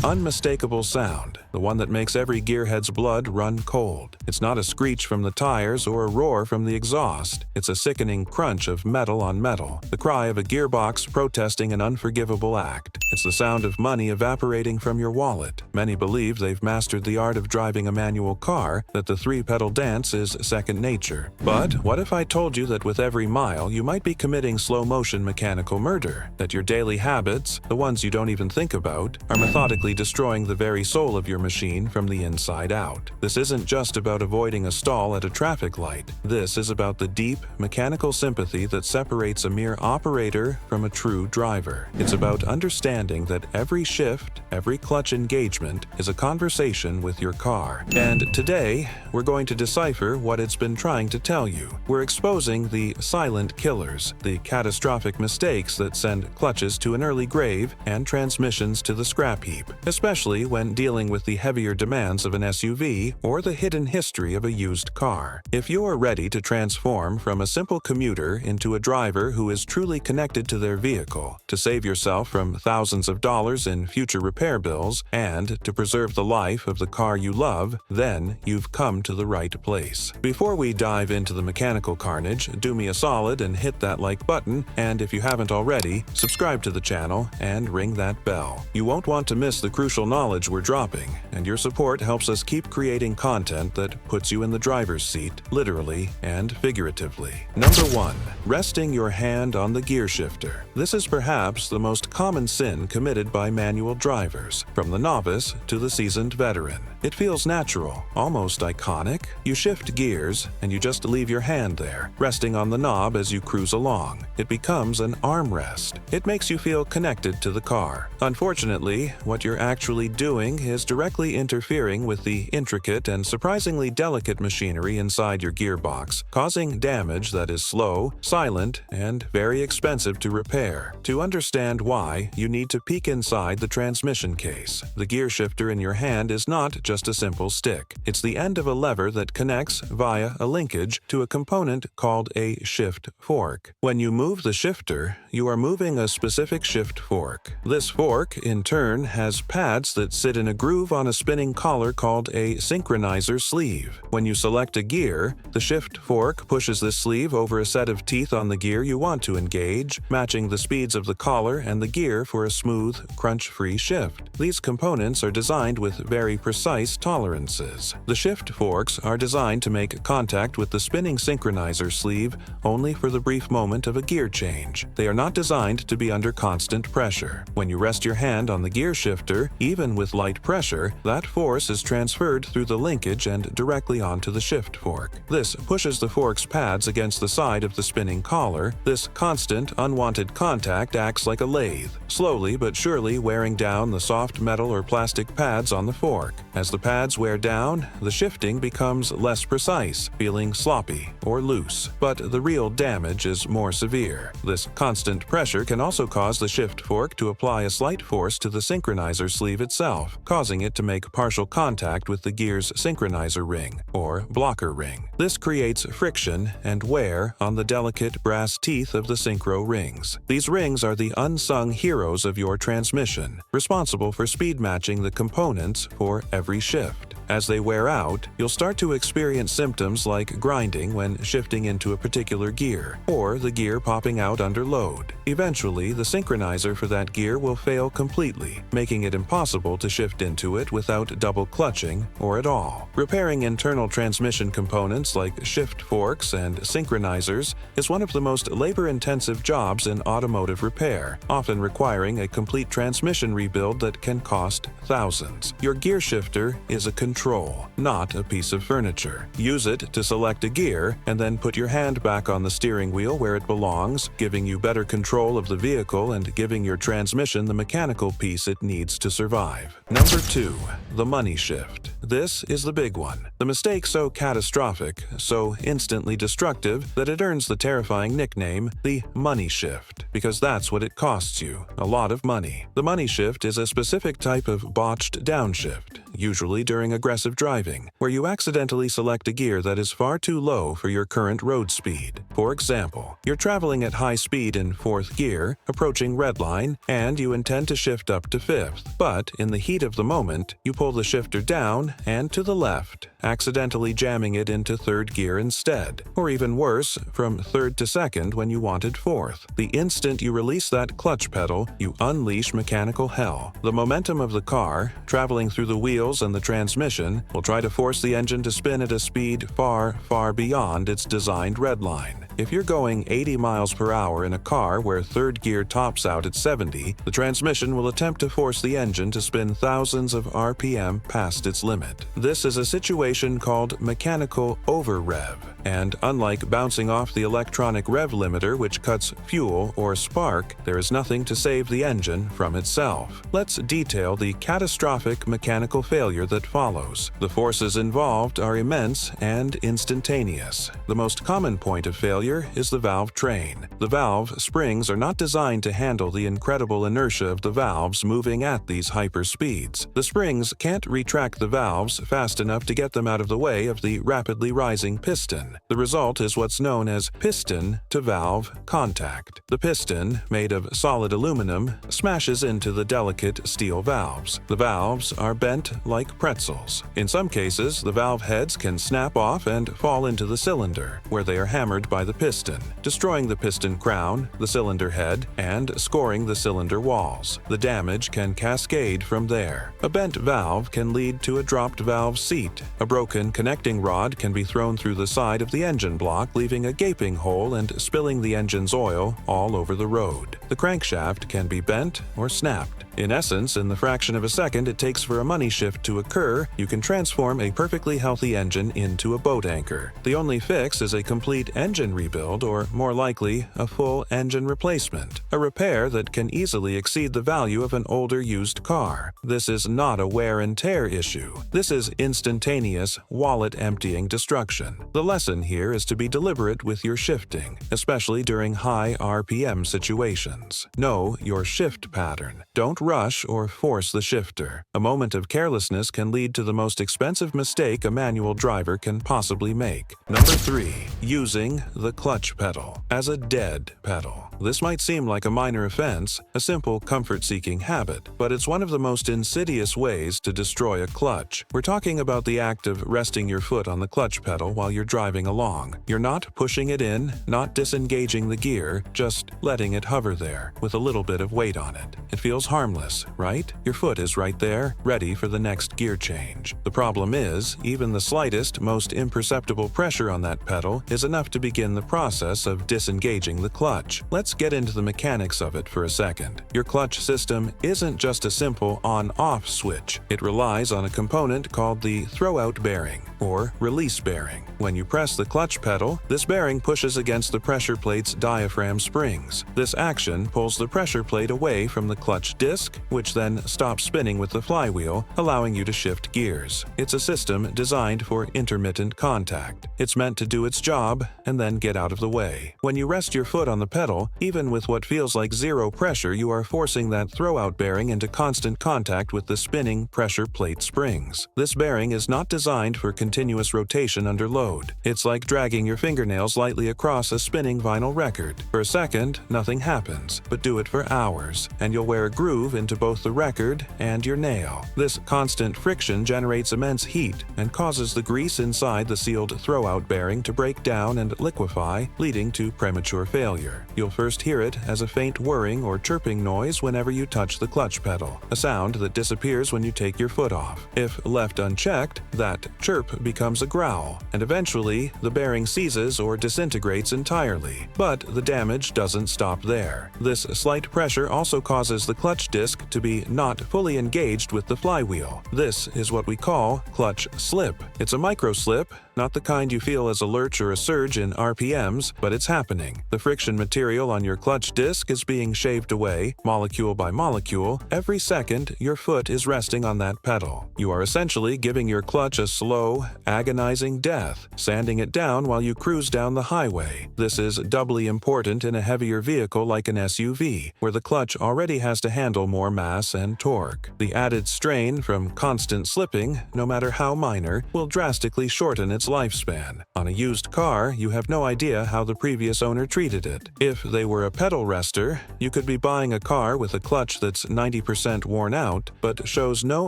Unmistakable sound, the one that makes every gearhead's blood run cold. It's not a screech from the tires or a roar from the exhaust. It's a sickening crunch of metal on metal, the cry of a gearbox protesting an unforgivable act. It's the sound of money evaporating from your wallet. Many believe they've mastered the art of driving a manual car, that the three-pedal dance is second nature. But what if I told you that with every mile you might be committing slow-motion mechanical murder, that your daily habits, the ones you don't even think about, are methodically destroying the very soul of your machine from the inside out? This isn't just about avoiding a stall at a traffic light. This is about the deep, mechanical sympathy that separates a mere operator from a true driver. It's about understanding that every shift, every clutch engagement is a conversation with your car. And today, we're going to decipher what it's been trying to tell you. We're exposing the silent killers, the catastrophic mistakes that send clutches to an early grave and transmissions to the scrap heap, especially when dealing with the heavier demands of an SUV or the hidden history of a used car. If you're ready to transform from a simple commuter into a driver who is truly connected to their vehicle, to save yourself from thousands of dollars in future repair bills, and to preserve the life of the car you love, then you've come to the right place. Before we dive into the mechanical carnage, do me a solid and hit that like button, and if you haven't already, subscribe to the channel and ring that bell. You won't want to miss the crucial knowledge we're dropping, and your support helps us keep creating content that puts you in the driver's seat, literally and figuratively. Number 1. Resting your hand on the gear shifter. This is perhaps the most common sin committed by manual drivers, from the novice to the seasoned veteran. It feels natural, almost iconic. You shift gears, and you just leave your hand there, resting on the knob as you cruise along. It becomes an armrest. It makes you feel connected to the car. Unfortunately, what you're actually doing is directly interfering with the intricate and surprisingly delicate machinery inside your gearbox, causing damage that is slow, silent, and very expensive to repair. To understand why, you need to peek inside the transmission case. The gear shifter in your hand is not just a simple stick. It's the end of a lever that connects, via a linkage, to a component called a shift fork. When you move the shifter, you are moving a specific shift fork. This fork, in turn, has pads that sit in a groove on a spinning collar called a synchronizer sleeve. When you select a gear, the shift fork pushes this sleeve over a set of teeth on the gear you want to engage, matching the speeds of the collar and the gear for a smooth, crunch-free shift. These components are designed with very precise tolerances. The shift forks are designed to make contact with the spinning synchronizer sleeve only for the brief moment of a gear change. They are not designed to be under constant pressure. When you rest your hand on the gear shifter, even with light pressure, that force is transferred through the linkage and directly onto the shift fork. This pushes the fork's pads against the side of the spinning collar. This constant, unwanted contact acts like a lathe, slowly but surely wearing down the soft metal or plastic pads on the fork. As the pads wear down, the shifting becomes less precise, feeling sloppy or loose. But the real damage is more severe. This constant pressure can also cause the shift fork to apply a slight force to the synchronizer sleeve itself, causing it to make partial contact with the gear's synchronizer ring, or blocker ring. This creates friction and wear on the delicate brass teeth of the synchro rings. These rings are the unsung heroes of your transmission, responsible for speed matching the components for every shift. As they wear out, you'll start to experience symptoms like grinding when shifting into a particular gear, or the gear popping out under load. Eventually, the synchronizer for that gear will fail completely, making it impossible to shift into it without double clutching or at all. Repairing internal transmission components like shift forks and synchronizers is one of the most labor-intensive jobs in automotive repair, often requiring a complete transmission rebuild that can cost thousands. Your gear shifter is a control, not a piece of furniture. Use it to select a gear, and then put your hand back on the steering wheel where it belongs, giving you better control of the vehicle and giving your transmission the mechanical piece it needs to survive. Number 2. The money shift. This is the big one. The mistake so catastrophic, so instantly destructive, that it earns the terrifying nickname, the money shift, because that's what it costs you, a lot of money. The money shift is a specific type of botched downshift. usually during aggressive driving, where you accidentally select a gear that is far too low for your current road speed. For example, you're traveling at high speed in 4th gear, approaching redline, and you intend to shift up to 5th. But in the heat of the moment, you pull the shifter down and to the left, accidentally jamming it into 3rd gear instead. Or even worse, from 3rd to 2nd when you wanted 4th. The instant you release that clutch pedal, you unleash mechanical hell. The momentum of the car, traveling through the wheels and the transmission, will try to force the engine to spin at a speed far, far beyond its designed redline. If you're going 80 miles per hour in a car where 3rd gear tops out at 70, the transmission will attempt to force the engine to spin thousands of RPM past its limit. This is a situation called mechanical over-rev, and unlike bouncing off the electronic rev limiter which cuts fuel or spark, there is nothing to save the engine from itself. Let's detail the catastrophic mechanical failure that follows. The forces involved are immense and instantaneous. The most common point of failure is the valve train. The valve springs are not designed to handle the incredible inertia of the valves moving at these hyper speeds. The springs can't retract the valves fast enough to get them out of the way of the rapidly rising piston. The result is what's known as piston-to-valve contact. The piston, made of solid aluminum, smashes into the delicate steel valves. The valves are bent like pretzels. In some cases, the valve heads can snap off and fall into the cylinder, where they are hammered by the piston, destroying the piston crown, the cylinder head, and scoring the cylinder walls. The damage can cascade from there. A bent valve can lead to a dropped valve seat. A broken connecting rod can be thrown through the side of the engine block, leaving a gaping hole and spilling the engine's oil all over the road. The crankshaft can be bent or snapped. In essence, in the fraction of a second it takes for a money shift to occur, you can transform a perfectly healthy engine into a boat anchor. The only fix is a complete engine rebuild, or more likely, a full engine replacement, a repair that can easily exceed the value of an older used car. This is not a wear and tear issue. This is instantaneous, wallet-emptying destruction. The lesson here is to be deliberate with your shifting, especially during high RPM situations. Know your shift pattern. Don't rush or force the shifter. A moment of carelessness can lead to the most expensive mistake a manual driver can possibly make. Number 3. Using the clutch pedal as a dead pedal. This might seem like a minor offense, a simple comfort-seeking habit, but it's one of the most insidious ways to destroy a clutch. We're talking about the act of resting your foot on the clutch pedal while you're driving along. You're not pushing it in, not disengaging the gear, just letting it hover there with a little bit of weight on it. It feels harmless, right? Your foot is right there, ready for the next gear change. The problem is, even the slightest, most imperceptible pressure on that pedal is enough to begin the process of disengaging the clutch. Let's get into the mechanics of it for a second. Your clutch system isn't just a simple on-off switch. It relies on a component called the throwout bearing, or release bearing. When you press the clutch pedal, this bearing pushes against the pressure plate's diaphragm springs. This action pulls the pressure plate away from the clutch disc, which then stops spinning with the flywheel, allowing you to shift gears. It's a system designed for intermittent contact. It's meant to do its job and then get out of the way. When you rest your foot on the pedal, even with what feels like zero pressure, you are forcing that throwout bearing into constant contact with the spinning pressure plate springs. This bearing is not designed for continuous rotation under load. It's like dragging your fingernails lightly across a spinning vinyl record. For a second, nothing happens, but do it for hours, and you'll wear a groove into both the record and your nail. This constant friction generates immense heat and causes the grease inside the sealed throwout bearing to break down and liquefy, leading to premature failure. You'll first hear it as a faint whirring or chirping noise whenever you touch the clutch pedal, a sound that disappears when you take your foot off. If left unchecked, that chirp becomes a growl, and eventually the bearing seizes or disintegrates entirely. But the damage doesn't stop there. This slight pressure also causes the clutch disc to be not fully engaged with the flywheel. This is what we call clutch slip. It's a micro slip, Not the kind you feel as a lurch or a surge in RPMs, but it's happening. The friction material on your clutch disc is being shaved away, molecule by molecule. Every second, your foot is resting on that pedal. You are essentially giving your clutch a slow, agonizing death, sanding it down while you cruise down the highway. This is doubly important in a heavier vehicle like an SUV, where the clutch already has to handle more mass and torque. The added strain from constant slipping, no matter how minor, will drastically shorten its lifespan. On a used car, you have no idea how the previous owner treated it. If they were a pedal rester, you could be buying a car with a clutch that's 90% worn out, but shows no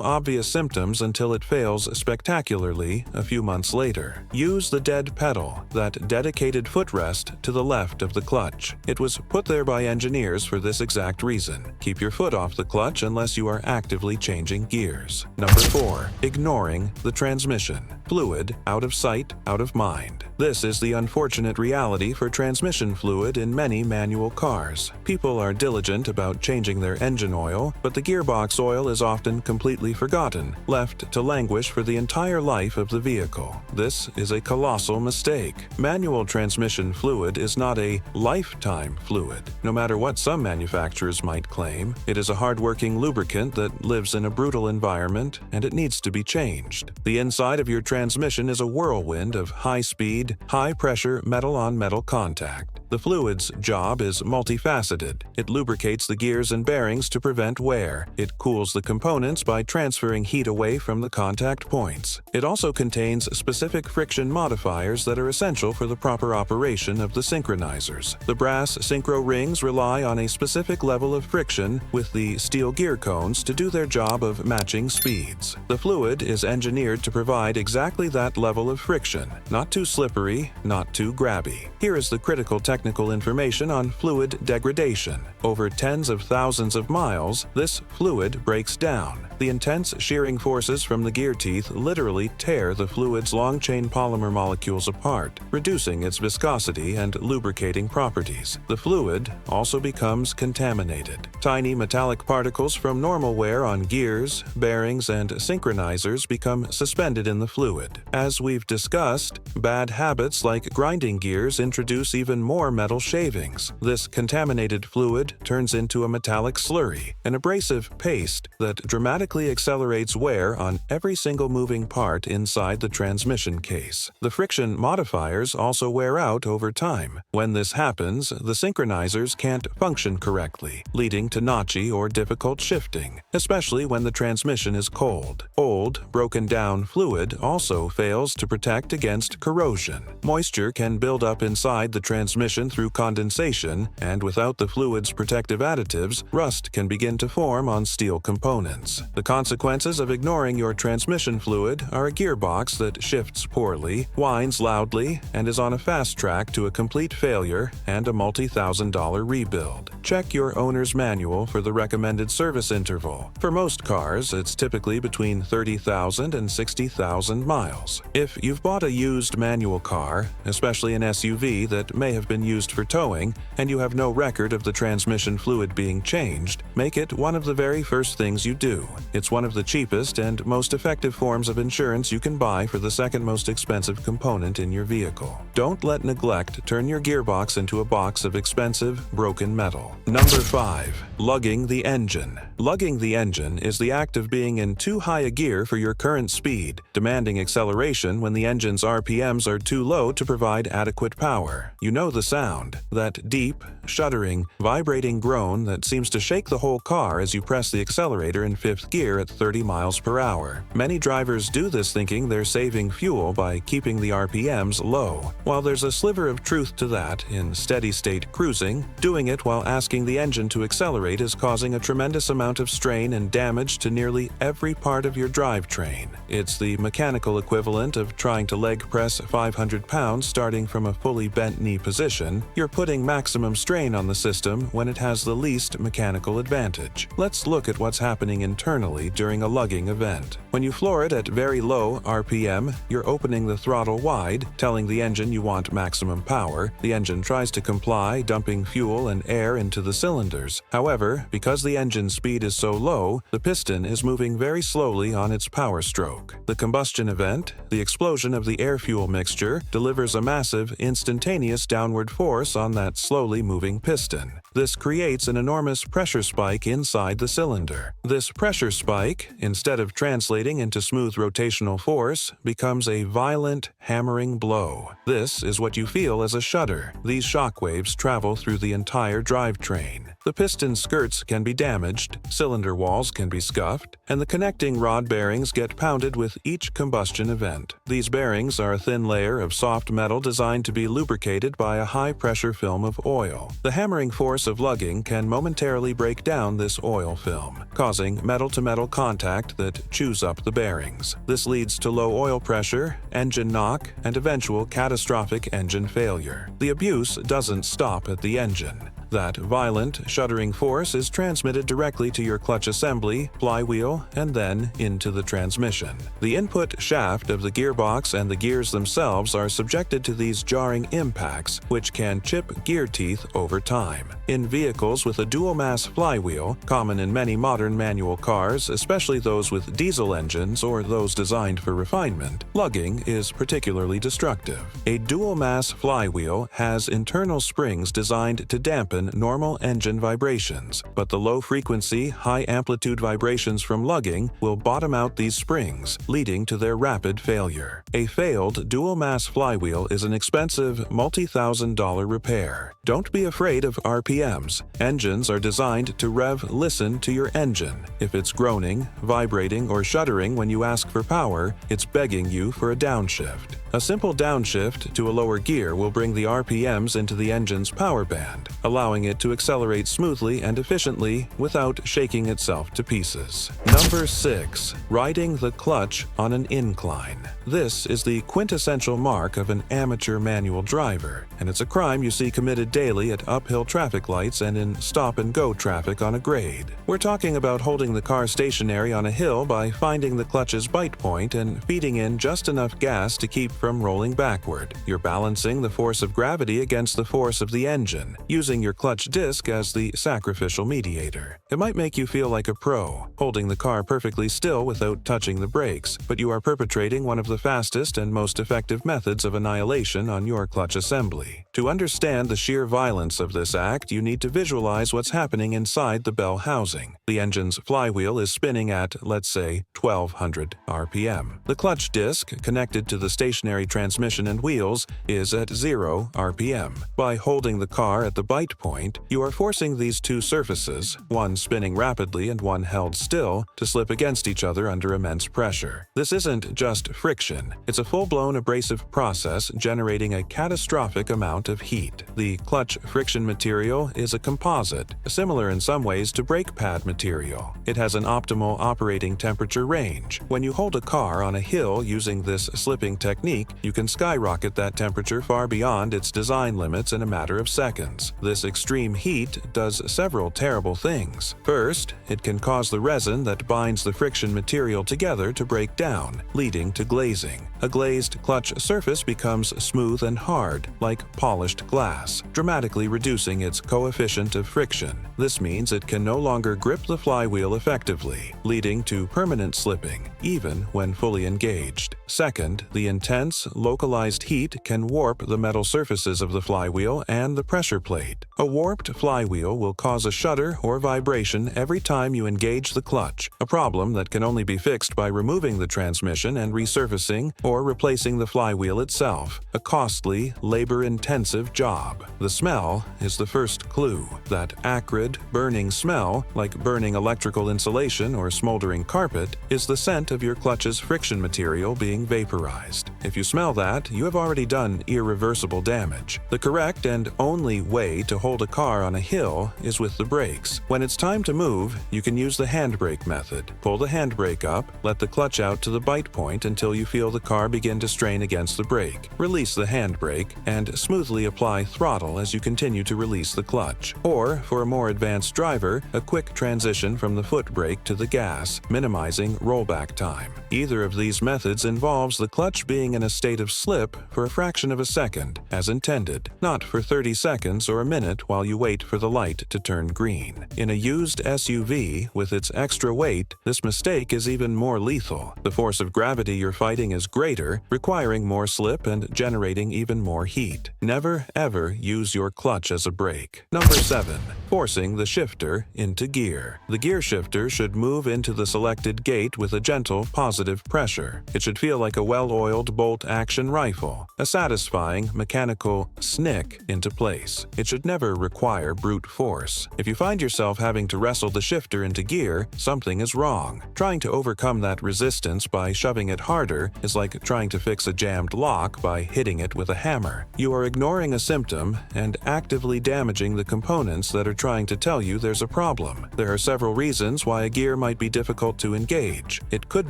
obvious symptoms until it fails spectacularly a few months later. Use the dead pedal, that dedicated footrest to the left of the clutch. It was put there by engineers for this exact reason. Keep your foot off the clutch unless you are actively changing gears. Number 4. Ignoring the transmission. Fluid out of sight, out of mind. This is the unfortunate reality for transmission fluid in many manual cars. People are diligent about changing their engine oil, but the gearbox oil is often completely forgotten, left to languish for the entire life of the vehicle. This is a colossal mistake. Manual transmission fluid is not a lifetime fluid. No matter what some manufacturers might claim, it is a hard-working lubricant that lives in a brutal environment, and it needs to be changed. The inside of your transmission is a whirlwind of high-speed, high-pressure metal-on-metal contact. The fluid's job is multifaceted. It lubricates the gears and bearings to prevent wear. It cools the components by transferring heat away from the contact points. It also contains specific friction modifiers that are essential for the proper operation of the synchronizers. The brass synchro rings rely on a specific level of friction with the steel gear cones to do their job of matching speeds. The fluid is engineered to provide exactly that level of friction, not too slippery, not too grabby. Here is the critical technical information on fluid degradation. Over tens of thousands of miles, this fluid breaks down. The intense shearing forces from the gear teeth literally tear the fluid's long-chain polymer molecules apart, reducing its viscosity and lubricating properties. The fluid also becomes contaminated. Tiny metallic particles from normal wear on gears, bearings, and synchronizers become suspended in the fluid. As we've discussed, bad habits like grinding gears introduce even more metal shavings. This contaminated fluid turns into a metallic slurry, an abrasive paste that dramatically accelerates wear on every single moving part inside the transmission case. The friction modifiers also wear out over time. When this happens, the synchronizers can't function correctly, leading to notchy or difficult shifting, especially when the transmission is cold. Old, broken-down fluid also fails to protect against corrosion. Moisture can build up inside the transmission through condensation, and without the fluid's protective additives, rust can begin to form on steel components. The consequences of ignoring your transmission fluid are a gearbox that shifts poorly, whines loudly, and is on a fast track to a complete failure and a multi-thousand-dollar rebuild. Check your owner's manual for the recommended service interval. For most cars, it's typically between 30,000 and 60,000 miles. If you've bought a used manual car, especially an SUV that may have been used for towing, and you have no record of the transmission fluid being changed, make it one of the very first things you do. It's one of the cheapest and most effective forms of insurance you can buy for the second most expensive component in your vehicle. Don't let neglect turn your gearbox into a box of expensive, broken metal. Number 5. Lugging the engine. Lugging the engine is the act of being in too high a gear for your current speed, demanding acceleration when the engine's RPMs are too low to provide adequate power. You know the sound, that deep, shuddering, vibrating groan that seems to shake the whole car as you press the accelerator in fifth gear at 30 miles per hour. Many drivers do this thinking they're saving fuel by keeping the RPMs low. While there's a sliver of truth to that in steady-state cruising, doing it while asking the engine to accelerate is causing a tremendous amount of strain and damage to nearly every part of your drivetrain. It's the mechanical equivalent of trying to leg press 500 pounds starting from a fully bent knee position. You're putting maximum strain on the system when it has the least mechanical advantage. Let's look at what's happening internally internally during a lugging event. When you floor it at very low RPM, you're opening the throttle wide, telling the engine you want maximum power. The engine tries to comply, dumping fuel and air into the cylinders. However, because the engine speed is so low, the piston is moving very slowly on its power stroke. The combustion event, the explosion of the air-fuel mixture, delivers a massive, instantaneous downward force on that slowly moving piston. This creates an enormous pressure spike inside the cylinder. This pressure spike, instead of translating into smooth rotational force, becomes a violent, hammering blow. This is what you feel as a shudder. These shock waves travel through the entire drivetrain. The piston skirts can be damaged, cylinder walls can be scuffed, and the connecting rod bearings get pounded with each combustion event. These bearings are a thin layer of soft metal designed to be lubricated by a high-pressure film of oil. The hammering force of lugging can momentarily break down this oil film, causing metal-to-metal contact that chews up the bearings. This leads to low oil pressure, engine knock, and eventual catastrophic engine failure. The abuse doesn't stop at the engine. That violent, shuddering force is transmitted directly to your clutch assembly, flywheel, and then into the transmission. The input shaft of the gearbox and the gears themselves are subjected to these jarring impacts, which can chip gear teeth over time. In vehicles with a dual-mass flywheel, common in many modern manual cars, especially those with diesel engines or those designed for refinement, lugging is particularly destructive. A dual-mass flywheel has internal springs designed to dampen normal engine vibrations, but the low-frequency, high-amplitude vibrations from lugging will bottom out these springs, leading to their rapid failure. A failed dual-mass flywheel is an expensive, multi-thousand-dollar repair. Don't be afraid of RPMs. Engines are designed to listen to your engine. If it's groaning, vibrating, or shuddering when you ask for power, it's begging you for a downshift. A simple downshift to a lower gear will bring the RPMs into the engine's power band, allowing it to accelerate smoothly and efficiently without shaking itself to pieces. Number 6. Riding the clutch on an incline. This is the quintessential mark of an amateur manual driver, and it's a crime you see committed daily at uphill traffic lights and in stop-and-go traffic on a grade. We're talking about holding the car stationary on a hill by finding the clutch's bite point and feeding in just enough gas to keep from rolling backward. You're balancing the force of gravity against the force of the engine, using your clutch disc as the sacrificial mediator. It might make you feel like a pro, holding the car perfectly still without touching the brakes, but you are perpetrating one of the fastest and most effective methods of annihilation on your clutch assembly. To understand the sheer violence of this act, you need to visualize what's happening inside the bell housing. The engine's flywheel is spinning at, let's say, 1200 RPM. The clutch disc, connected to the stationary transmission and wheels, is at 0 RPM. By holding the car at the bite point, you are forcing these two surfaces, one spinning rapidly and one held still, to slip against each other under immense pressure. This isn't just friction, it's a full-blown abrasive process generating a catastrophic amount of heat. The clutch friction material is a composite, similar in some ways to brake pad material. It has an optimal operating temperature range. When you hold a car on a hill using this slipping technique, you can skyrocket that temperature far beyond its design limits in a matter of seconds. This extreme heat does several terrible things. First, it can cause the resin that binds the friction material together to break down, leading to glazing. A glazed clutch surface becomes smooth and hard, like polished glass, dramatically reducing its coefficient of friction. This means it can no longer grip the flywheel effectively, leading to permanent slipping, even when fully engaged. Second, the intense, localized heat can warp the metal surfaces of the flywheel and the pressure plate. A warped flywheel will cause a shudder or vibration every time you engage the clutch, a problem that can only be fixed by removing the transmission and resurfacing or replacing the flywheel itself, a costly, labor-intensive job. The smell is the first clue. That acrid, burning smell, like burning electrical insulation or smoldering carpet, is the scent of your clutch's friction material being vaporized. If you smell that, you have already done irreversible damage. The correct and only way to hold hold a car on a hill is with the brakes. When it's time to move, you can use the handbrake method. Pull the handbrake up, let the clutch out to the bite point until you feel the car begin to strain against the brake. Release the handbrake and smoothly apply throttle as you continue to release the clutch. Or, for a more advanced driver, a quick transition from the foot brake to the gas, minimizing rollback time. Either of these methods involves the clutch being in a state of slip for a fraction of a second, as intended, not for 30 seconds or a minute while you wait for the light to turn green. In a used SUV, with its extra weight, this mistake is even more lethal. The force of gravity you're fighting is greater, requiring more slip and generating even more heat. Never, ever use your clutch as a brake. Number 7. Forcing the shifter into gear. The gear shifter should move into the selected gate with a gentle, positive pressure. It should feel like a well-oiled bolt-action rifle, a satisfying mechanical snick into place. It should never require brute force. If you find yourself having to wrestle the shifter into gear, something is wrong. Trying to overcome that resistance by shoving it harder is like trying to fix a jammed lock by hitting it with a hammer. You are ignoring a symptom and actively damaging the components that are trying to tell you there's a problem. There are several reasons why a gear might be difficult to engage. It could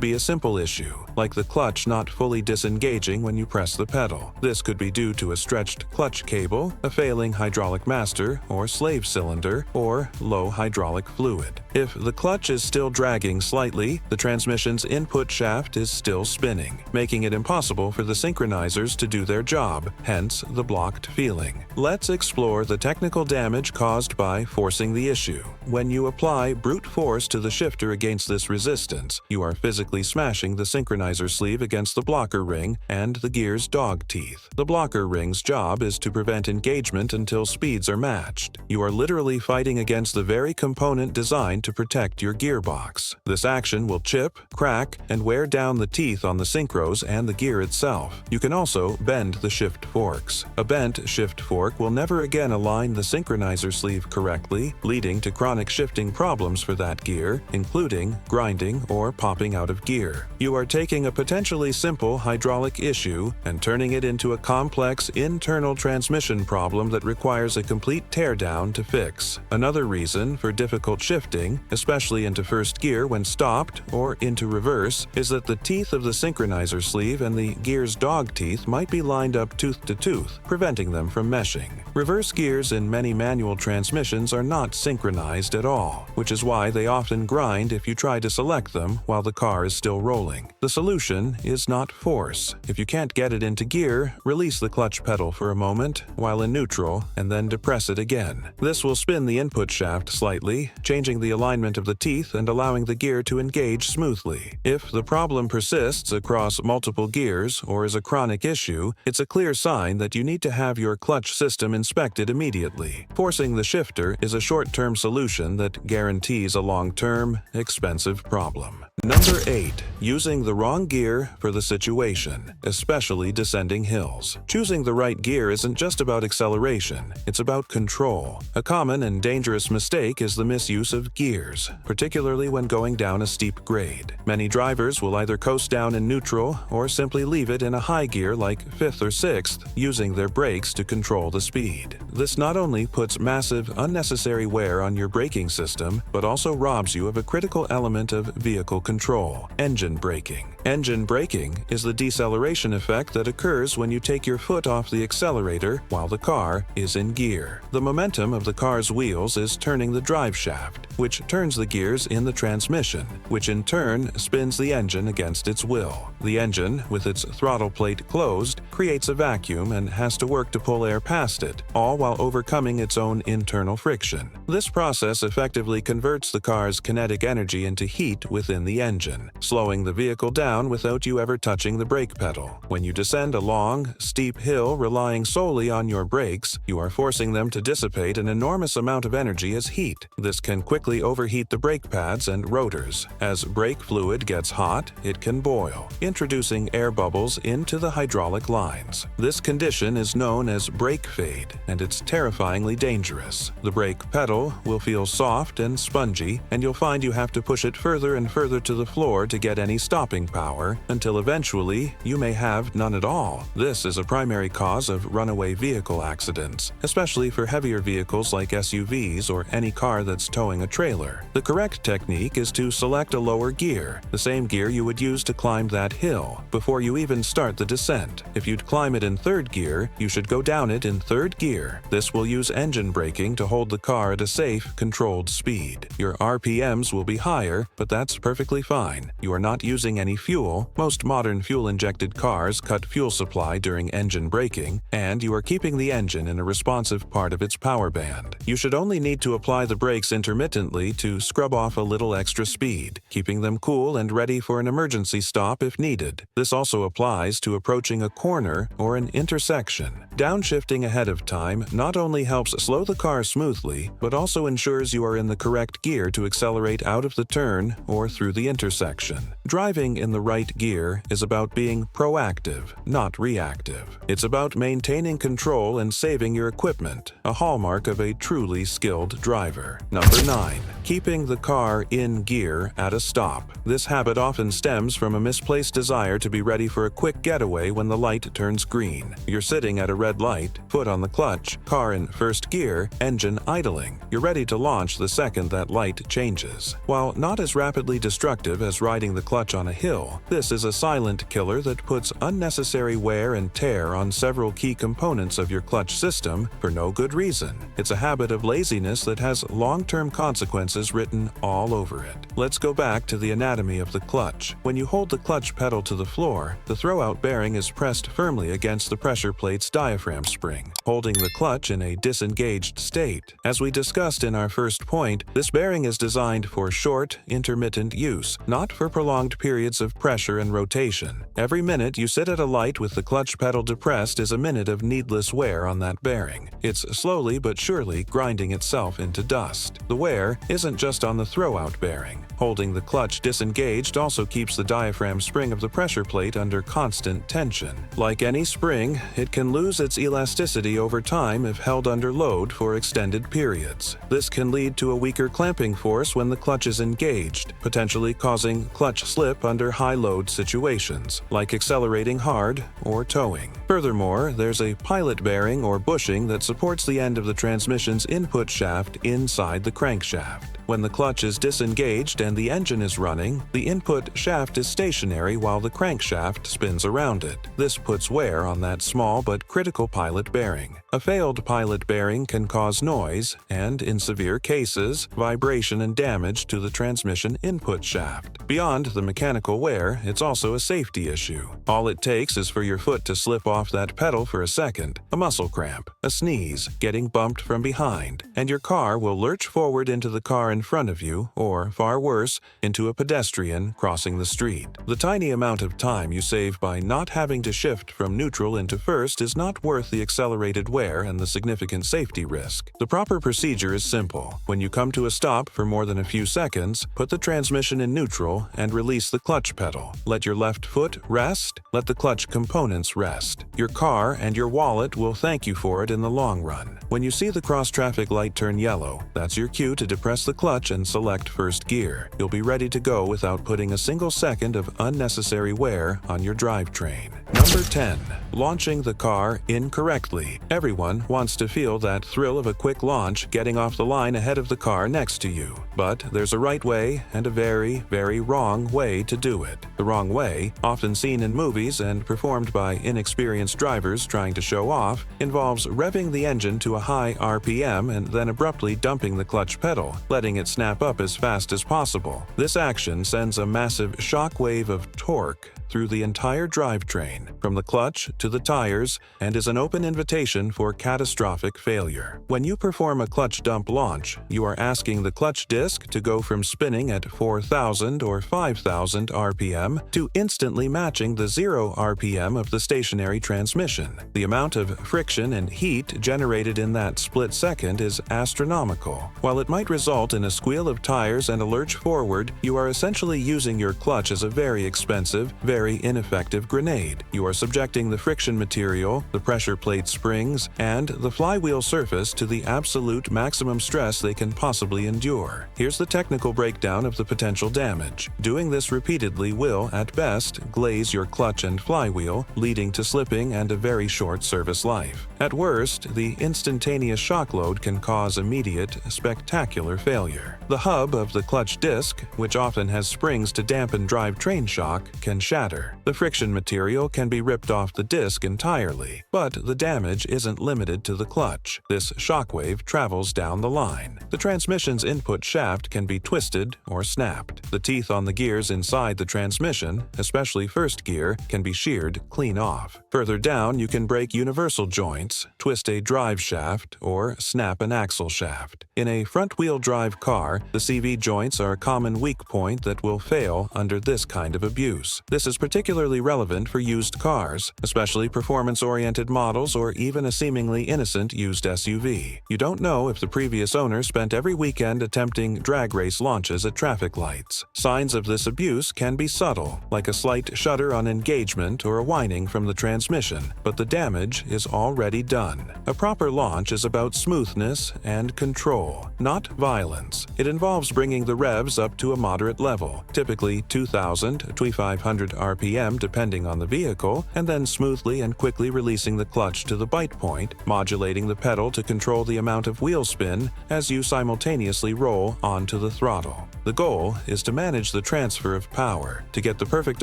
be a simple issue, like the clutch not fully disengaging when you press the pedal. This could be due to a stretched clutch cable, a failing hydraulic master or slave cylinder, or low hydraulic fluid. If the clutch is still dragging slightly, the transmission's input shaft is still spinning, making it impossible for the synchronizers to do their job, hence the blocked feeling. Let's explore the technical damage caused by forcing the issue. When you apply brute force to the shifter against this resistance, you are physically smashing the synchronizer sleeve against the blocker ring and the gear's dog teeth. The blocker ring's job is to prevent engagement until speeds are matched. You are literally fighting against the very component designed to protect your gearbox. This action will chip, crack, and wear down the teeth on the synchros and the gear itself. You can also bend the shift forks. A bent shift fork will never again align the synchronizer sleeve correctly, leading to chronic shifting problems for that gear, including grinding or popping out of gear. You are taking a potentially simple hydraulic issue and turning it into a complex internal transmission problem that requires a complete teardown to fix. Another reason for difficult shifting, especially into first gear when stopped or into reverse, is that the teeth of the synchronizer sleeve and the gear's dog teeth might be lined up tooth to tooth, preventing them from meshing. Reverse gears in many manual transmissions are not synchronized at all, which is why they often grind if you try to select them while the car is still rolling. The solution is not force. If you can't get it into gear, release the clutch pedal for a moment while in neutral and then depress it again. This will spin the input shaft slightly, changing the alignment of the teeth and allowing the gear to engage smoothly. If the problem persists across multiple gears or is a chronic issue, it's a clear sign that you need to have your clutch system inspected immediately. Forcing the shifter is a short-term solution that guarantees a long-term, expensive problem. Number 8. Using the wrong gear for the situation, especially descending hills. Choosing the right gear isn't just about acceleration, it's about control. A common and dangerous mistake is the misuse of gears, particularly when going down a steep grade. Many drivers will either coast down in neutral or simply leave it in a high gear like 5th or 6th, using their brakes to control the speed. This not only puts massive, unnecessary wear on your braking system, but also robs you of a critical element of vehicle control: engine braking. Engine braking is the deceleration effect that occurs when you take your foot off the accelerator while the car is in gear. The momentum of the car's wheels is turning the drive shaft, which turns the gears in the transmission, which in turn spins the engine against its will. The engine, with its throttle plate closed, creates a vacuum and has to work to pull air past it, all while overcoming its own internal friction. This process effectively converts the car's kinetic energy into heat within the engine, slowing the vehicle down without you ever touching the brake pedal. When you descend a long, steep hill relying solely on your brakes, you are forcing them to dissipate an enormous amount of energy as heat. This can quickly overheat the brake pads and rotors. As brake fluid gets hot, it can boil, introducing air bubbles into the hydraulic lines. This condition is known as brake fade, and it's terrifyingly dangerous. The brake pedal will feel soft and spongy, and you'll find you have to push it further and further to the floor to get any any stopping power until eventually you may have none at all. This is a primary cause of runaway vehicle accidents, especially for heavier vehicles like SUVs or any car that's towing a trailer. The correct technique is to select a lower gear, the same gear you would use to climb that hill, before you even start the descent. If you'd climb it in third gear, you should go down it in third gear. This will use engine braking to hold the car at a safe, controlled speed. Your RPMs will be higher, but that's perfectly fine. You are not using any fuel. Most modern fuel-injected cars cut fuel supply during engine braking, and you are keeping the engine in a responsive part of its power band. You should only need to apply the brakes intermittently to scrub off a little extra speed, keeping them cool and ready for an emergency stop if needed. This also applies to approaching a corner or an intersection. Downshifting ahead of time not only helps slow the car smoothly, but also ensures you are in the correct gear to accelerate out of the turn or through the intersection. Driving in the right gear is about being proactive, not reactive. It's about maintaining control and saving your equipment, a hallmark of a truly skilled driver. Number 9. Keeping the car in gear at a stop. This habit often stems from a misplaced desire to be ready for a quick getaway when the light turns green. You're sitting at a red light, foot on the clutch, car in first gear, engine idling. You're ready to launch the second that light changes. While not as rapidly destructive as riding the clutch on a hill, this is a silent killer that puts unnecessary wear and tear on several key components of your clutch system for no good reason. It's a habit of laziness that has long-term consequences written all over it. Let's go back to the anatomy of the clutch. When you hold the clutch pedal to the floor, the throwout bearing is pressed firmly against the pressure plate's diaphragm spring, holding the clutch in a disengaged state. As we discussed in our first point, this bearing is designed for short, intermittent use, not for prolonged periods of pressure and rotation. Every minute you sit at a light with the clutch pedal depressed is a minute of needless wear on that bearing. It's slowly but surely grinding itself into dust. The wear isn't just on the throwout bearing. Holding the clutch disengaged also keeps the diaphragm spring of the pressure plate under constant tension. Like any spring, it can lose its elasticity over time if held under load for extended periods. This can lead to a weaker clamping force when the clutch is engaged, potentially causing clutch slip under high-load situations, like accelerating hard or towing. Furthermore, there's a pilot bearing or bushing that supports the end of the transmission's input shaft inside the crankshaft. When the clutch is disengaged and the engine is running, the input shaft is stationary while the crankshaft spins around it. This puts wear on that small but critical pilot bearing. A failed pilot bearing can cause noise and, in severe cases, vibration and damage to the transmission input shaft. Beyond the mechanical wear, it's also a safety issue. All it takes is for your foot to slip off that pedal for a second, a muscle cramp, a sneeze, getting bumped from behind, and your car will lurch forward into the car in front of you, or, far worse, into a pedestrian crossing the street. The tiny amount of time you save by not having to shift from neutral into first is not worth the accelerated wear and the significant safety risk. The proper procedure is simple. When you come to a stop for more than a few seconds, put the transmission in neutral and release the clutch pedal. Let your left foot rest, let the clutch components rest. Your car and your wallet will thank you for it in the long run. When you see the cross-traffic light turn yellow, that's your cue to depress the clutch and select first gear. You'll be ready to go without putting a single second of unnecessary wear on your drivetrain. Number 10. Launching the car incorrectly. Everyone wants to feel that thrill of a quick launch getting off the line ahead of the car next to you. But there's a right way and a very, very wrong way to do it. The wrong way, often seen in movies and performed by inexperienced drivers trying to show off, involves revving the engine to a high RPM and then abruptly dumping the clutch pedal, letting it snap up as fast as possible. This action sends a massive shock wave of torque through the entire drivetrain, from the clutch to the tires, and is an open invitation for catastrophic failure. When you perform a clutch dump launch, you are asking the clutch disc to go from spinning at 4,000 or 5,000 RPM to instantly matching the 0 RPM of the stationary transmission. The amount of friction and heat generated in that split second is astronomical. While it might result in a squeal of tires and a lurch forward, you are essentially using your clutch as a very expensive, very very ineffective grenade. You are subjecting the friction material, the pressure plate springs, and the flywheel surface to the absolute maximum stress they can possibly endure. Here's the technical breakdown of the potential damage. Doing this repeatedly will, at best, glaze your clutch and flywheel, leading to slipping and a very short service life. At worst, the instantaneous shock load can cause immediate, spectacular failure. The hub of the clutch disc, which often has springs to dampen drivetrain shock, can shatter. The friction material can be ripped off the disc entirely, but the damage isn't limited to the clutch. This shockwave travels down the line. The transmission's input shaft can be twisted or snapped. The teeth on the gears inside the transmission, especially first gear, can be sheared clean off. Further down, you can break universal joints, twist a drive shaft, or snap an axle shaft. In a front-wheel drive car, the CV joints are a common weak point that will fail under this kind of abuse. This is particularly relevant for used cars, especially performance-oriented models or even a seemingly innocent used SUV. You don't know if the previous owner spent every weekend attempting drag race launches at traffic lights. Signs of this abuse can be subtle, like a slight shudder on engagement or a whining from the transmission, but the damage is already done. A proper launch is about smoothness and control, not violence. It involves bringing the revs up to a moderate level, typically 2,000 to 2,500 RPM depending on the vehicle, and then smoothly and quickly releasing the clutch to the bite point, modulating the pedal to control the amount of wheel spin as you simultaneously roll onto the throttle. The goal is to manage the transfer of power, to get the perfect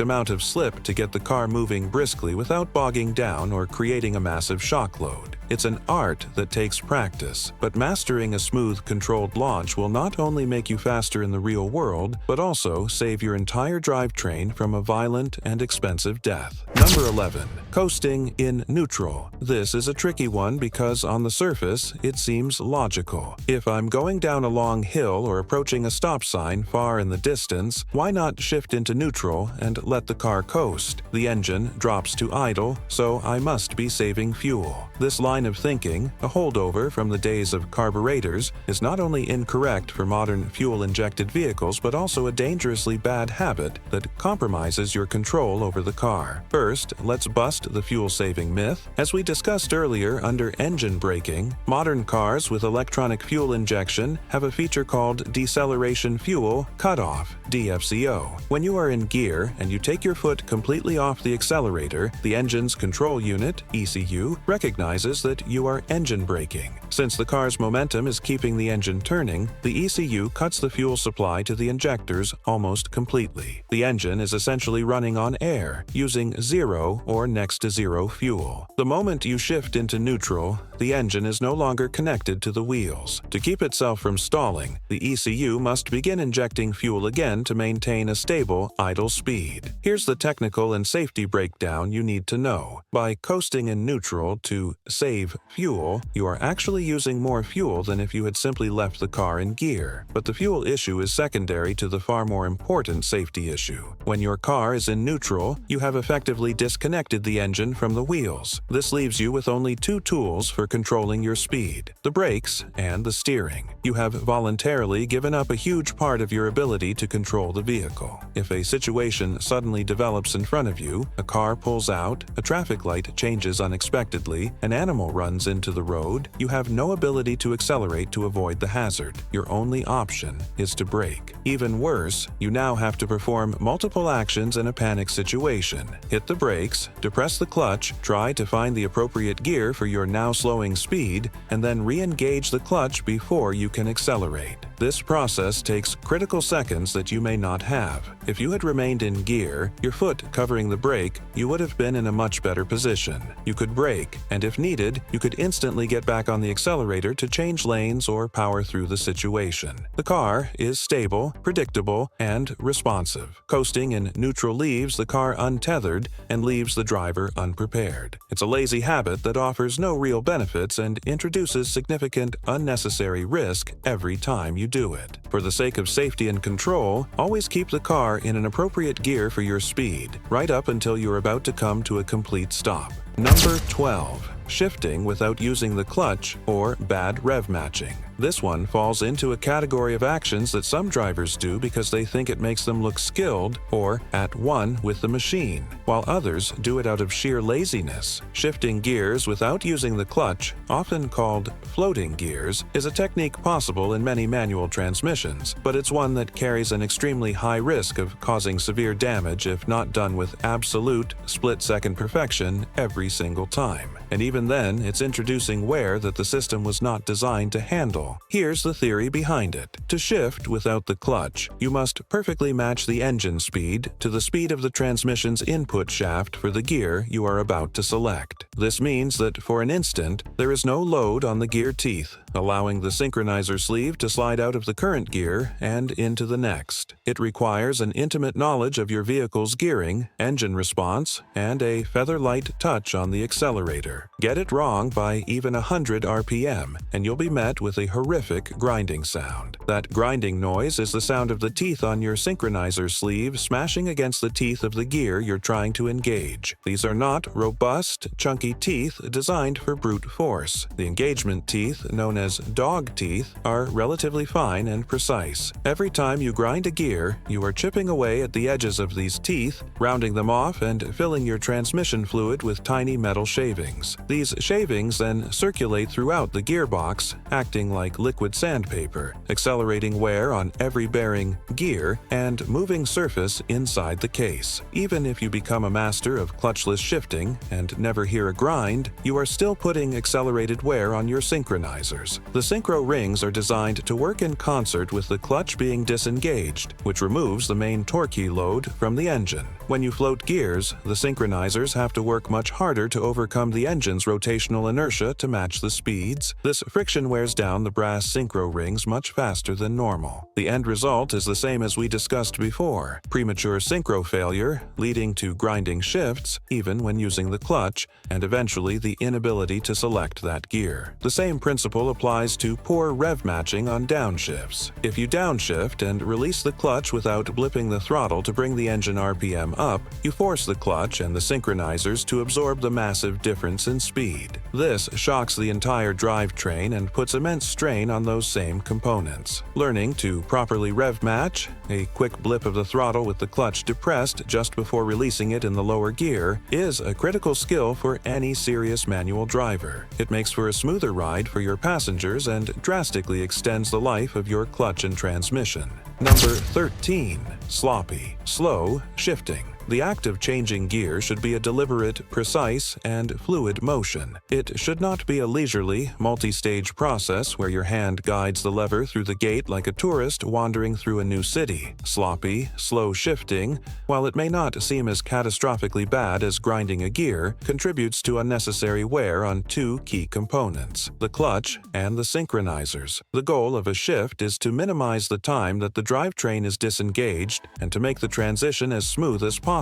amount of slip to get the car moving briskly without bogging down or creating a massive shock load. It's an art that takes practice, but mastering a smooth, controlled launch will not only make you faster in the real world, but also save your entire drivetrain from a violent and expensive death. Number 11. Coasting in neutral. This is a tricky one because on the surface, it seems logical. If I'm going down a long hill or approaching a stop sign far in the distance, why not shift into neutral and let the car coast? The engine drops to idle, so I must be saving fuel. This line of thinking, a holdover from the days of carburetors, is not only incorrect for modern fuel-injected vehicles but also a dangerously bad habit that compromises your control over the car. First, let's bust the fuel-saving myth. As we discussed earlier under engine braking, modern cars with electronic fuel injection have a feature called deceleration fuel cutoff, DFCO. When you are in gear and you take your foot completely off the accelerator, the engine's control unit, ECU, recognizes that you are engine braking. Since the car's momentum is keeping the engine turning, the ECU cuts the fuel supply to the injectors almost completely. The engine is essentially running on air, using zero or next to zero fuel. The moment you shift into neutral, the engine is no longer connected to the wheels. To keep itself from stalling, the ECU must begin injecting fuel again to maintain a stable idle speed. Here's the technical and safety breakdown you need to know. By coasting in neutral to save fuel, you are actually using more fuel than if you had simply left the car in gear. But the fuel issue is secondary to the far more important safety issue. When your car is in neutral, you have effectively disconnected the engine from the wheels. This leaves you with only two tools for controlling your speed: the brakes and the steering. You have voluntarily given up a huge part of your ability to control the vehicle. If a situation suddenly develops in front of you, a car pulls out, a traffic light changes unexpectedly, an animal runs into the road, you have no ability to accelerate to avoid the hazard. Your only option is to brake. Even worse, you now have to perform multiple actions in a panic situation. Hit the brakes, depress the clutch, try to find the appropriate gear for your now slowing speed, and then re-engage the clutch before you can accelerate. This process takes critical seconds that you may not have. If you had remained in gear, your foot covering the brake, you would have been in a much better position. You could brake, and if needed, you could instantly get back on the accelerator to change lanes or power through the situation. The car is stable, predictable, and responsive. Coasting in neutral leaves the car untethered and leaves the driver unprepared. It's a lazy habit that offers no real benefits and introduces significant unnecessary risk every time you do it. For the sake of safety and control, always keep the car in an appropriate gear for your speed, right up until you're about to come to a complete stop. Number 12. shifting without using the clutch, or bad rev matching. This one falls into a category of actions that some drivers do because they think it makes them look skilled or at one with the machine, while others do it out of sheer laziness. Shifting gears without using the clutch, often called floating gears, is a technique possible in many manual transmissions, but it's one that carries an extremely high risk of causing severe damage if not done with absolute, split-second perfection every single time. And even then, it's introducing wear that the system was not designed to handle. Here's the theory behind it. To shift without the clutch, you must perfectly match the engine speed to the speed of the transmission's input shaft for the gear you are about to select. This means that for an instant, there is no load on the gear teeth, allowing the synchronizer sleeve to slide out of the current gear and into the next. It requires an intimate knowledge of your vehicle's gearing, engine response, and a feather-light touch on the accelerator. Get it wrong by even 100 RPM, and you'll be met with a horrific grinding sound. That grinding noise is the sound of the teeth on your synchronizer sleeve smashing against the teeth of the gear you're trying to engage. These are not robust, chunky teeth designed for brute force. The engagement teeth, known as dog teeth, are relatively fine and precise. Every time you grind a gear, you are chipping away at the edges of these teeth, rounding them off and filling your transmission fluid with tiny metal shavings. These shavings then circulate throughout the gearbox, acting like liquid sandpaper, accelerating wear on every bearing, gear, and moving surface inside the case. Even if you become a master of clutchless shifting and never hear a grind, you are still putting accelerated wear on your synchronizers. The synchro rings are designed to work in concert with the clutch being disengaged, which removes the main torque load from the engine. When you float gears, the synchronizers have to work much harder to overcome the engine's rotational inertia to match the speeds. This friction wears down the brass synchro rings much faster than normal. The end result is the same as we discussed before: premature synchro failure, leading to grinding shifts even when using the clutch, and eventually the inability to select that gear. The same principle applies to poor rev matching on downshifts. If you downshift and release the clutch without blipping the throttle to bring the engine RPM up, you force the clutch and the synchronizers to absorb the massive difference in speed. This shocks the entire drivetrain and puts immense strain on those same components. Learning to properly rev match, a quick blip of the throttle with the clutch depressed just before releasing it in the lower gear, is a critical skill for any serious manual driver. It makes for a smoother ride for your passengers and drastically extends the life of your clutch and transmission. Number 13. Sloppy, slow shifting. The act of changing gear should be a deliberate, precise, and fluid motion. It should not be a leisurely, multi-stage process where your hand guides the lever through the gate like a tourist wandering through a new city. Sloppy, slow shifting, while it may not seem as catastrophically bad as grinding a gear, contributes to unnecessary wear on two key components: the clutch and the synchronizers. The goal of a shift is to minimize the time that the drivetrain is disengaged and to make the transition as smooth as possible.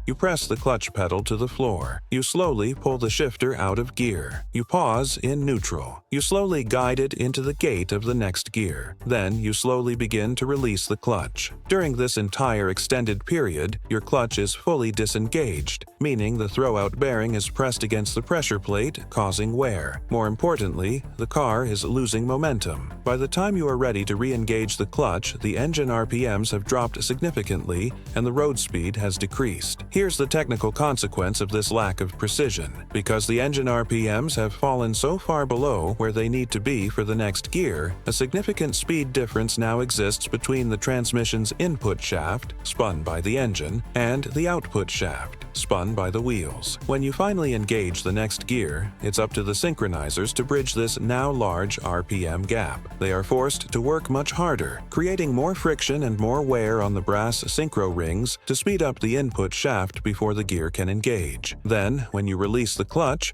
You press the clutch pedal to the floor. You slowly pull the shifter out of gear. You pause in neutral. You slowly guide it into the gate of the next gear. Then you slowly begin to release the clutch. During this entire extended period, your clutch is fully disengaged, meaning the throwout bearing is pressed against the pressure plate, causing wear. More importantly, the car is losing momentum. By the time you are ready to re-engage the clutch, the engine RPMs have dropped significantly and the road speed has decreased. Here's the technical consequence of this lack of precision. Because the engine RPMs have fallen so far below where they need to be for the next gear, a significant speed difference now exists between the transmission's input shaft, spun by the engine, and the output shaft, spun by the wheels. When you finally engage the next gear, it's up to the synchronizers to bridge this now large RPM gap. They are forced to work much harder, creating more friction and more wear on the brass synchro rings to speed up the input shaft before the gear can engage. Then, when you release the clutch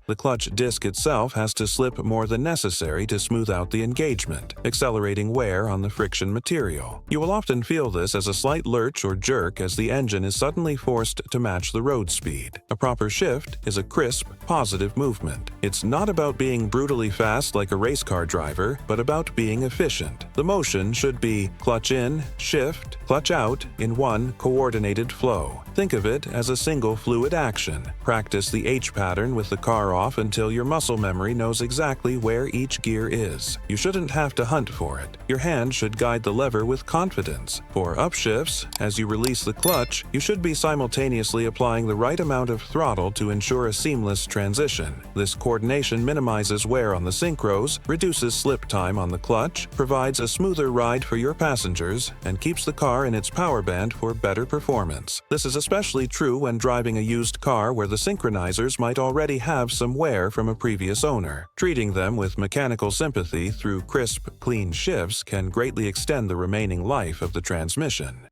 disc itself has to slip more than necessary to smooth out the engagement, accelerating wear on the friction material. You will often feel this as a slight lurch or jerk as the engine is suddenly forced to match the road speed. A proper shift is a crisp, positive movement. It's not about being brutally fast like a race car driver, but about being efficient. The motion should be clutch in, shift, clutch out in one coordinated flow. Think of it as a single fluid action. Practice the H pattern with the car off until your muscle memory knows exactly where each gear is. You shouldn't have to hunt for it. Your hand should guide the lever with confidence. For upshifts, as you release the clutch, you should be simultaneously applying the right amount of throttle to ensure a seamless transition. This coordination minimizes wear on the synchros, reduces slip time on the clutch, provides a smoother ride for your passengers, and keeps the car in its power band for better performance. This is especially true when driving a used car where the synchronizers might already have some wear from a previous owner. Treating them with mechanical sympathy through crisp, clean shifts can greatly extend the remaining life of the transmission.